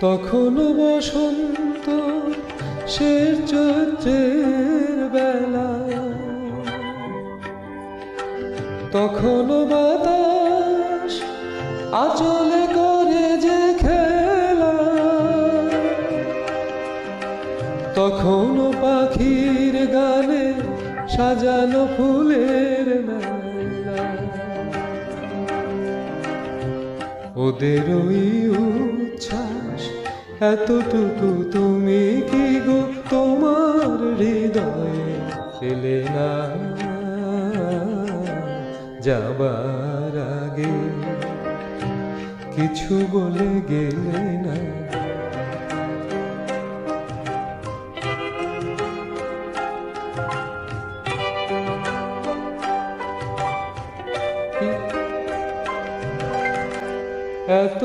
তখনো বসন্ত শেষ চৈত্রের বেলা, তখনো বাতাস আঁচলে করে যে খেলা, তখনো পাখির গানে সাজানো ফুলের মেলা। ওদের ওই উচ্ছ্বাস এতটুকু তুমি কি গো তোমার হৃদয়ে পেলে না? যাবার আগে কিছু বলে গেলে না। এত